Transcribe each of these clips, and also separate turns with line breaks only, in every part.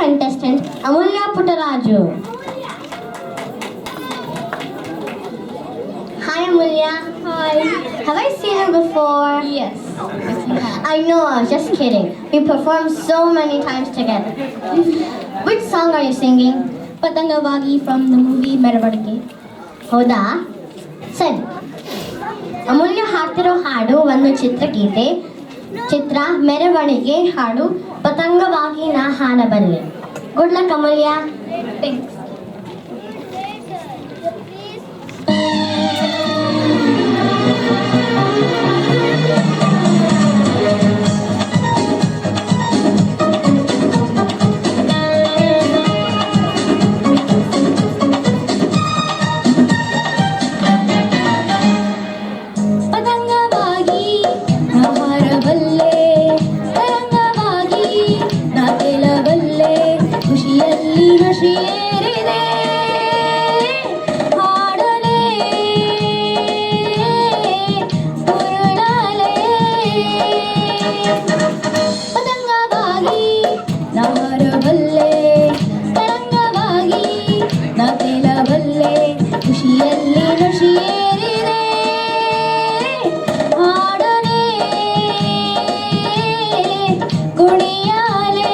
contestant Amulya Puttaraju. Hi Amulya.
Hi.
Have I seen you before?
Yes.
I know, I was just kidding. We performed so many times together. Which song are you singing?
Patangavagi from the movie Meravarge.
ಹೌದಾ ಸರಿ. ಅಮೂಲ್ಯ ಹಾಡ್ತಿರೋ ಹಾಡು ಒಂದು ಚಿತ್ರಗೀತೆ. ಚಿತ್ರ ಮೆರವಣಿಗೆ ಹಾಡು ಪತಂಗವಾಗಿ ನಾ ಹಾಡಬಲ್ಲೆ. Good luck ಅಮೂಲ್ಯ.
Thanks. ಪತಂಗವಾಗಿ ನಾ ಹಾರಬಲ್ಲೆ, ತರಂಗವಾಗಿ ನಾ ತೇಲಬಲ್ಲೆ, ಖುಷಿಯಲ್ಲಿ ಹಸಿಯೇರಿದೆ ಹಾಡಲೇ ಉರುಳಲೇ. ಪತಂಗವಾಗಿ ನಾ ಹಾರಬಲ್ಲೆ, ತರಂಗವಾಗಿ ನಾ ತೇಲಬಲ್ಲೆ, ಖುಷಿಯಲ್ಲಿ ಹಸಿಯೇರಿದೆ ಹಾಡಲೇ ಕುಣಿಯಲೇ.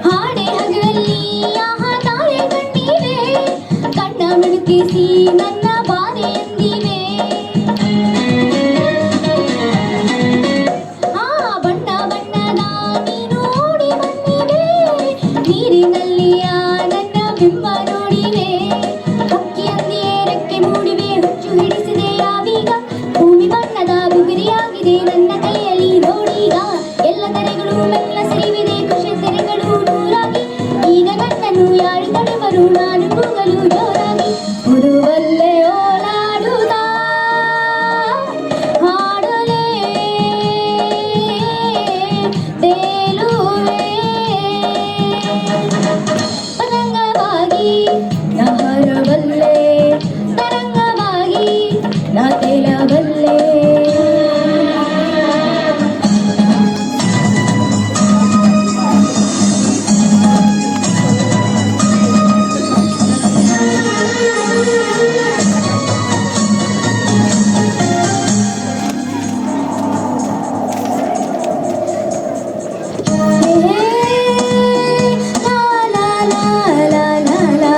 ಹಾಡೆ ಹಗಲಲ್ಲಿ ಆಹ ತಾರೆ ಕಂಡಿವೆ, ಕಣ್ಣ ಮಿಣುಕಿಸಿ ನನ್ನ ಬಾಧೆ ಎಂದಿವೆ. ಆ ಬಣ್ಣ ಬಣ್ಣದ ನೀನು ಓಡಿ ಬಂದಿವೆ, ನೀರಿನಲ್ಲಿಯ ನನ್ನ ಬಿಂಬ ನೋಡಿವೆ. ಹಕ್ಕಿಯಂದಿಯೇ ರೆಕ್ಕೆ ಮೂಡಿವೆ, ಹುಚ್ಚು ಹಿಡಿಸಿದೆ ಯಾವೀಗ, ಭೂಮಿ ಬಣ್ಣದ ಬುಗುರಿಯಾಗಿದೆ ನನ್ನ ಕೈಯಲ್ಲಿ ನೋಡೀಗ. ಎಲ್ಲ ತೆರೆಗಳು ಮೆಲ್ಲ ಸಿರಿವಿದೆ, ಖುಷಿ ತೆರೆಗಳು ನೂರಾಗಿ, ಈಗ ನನ್ನನ್ನು ಯಾರು ತಡೆವರು, ನಾನು ಕೂಗಲು ಜೋರಾಗಿ. ಉರುವಲ್ಲೇ ಓಲಾಡುತ್ತಾ ಹಾಡಲೇ ತೇಲುವೆ. ಪತಂಗವಾಗಿ ನಾ ಹಾರಬಲ್ಲೆ, ತರಂಗವಾಗಿ ನಾ ತೇಲಬಲ್ಲೆ. La la la la la.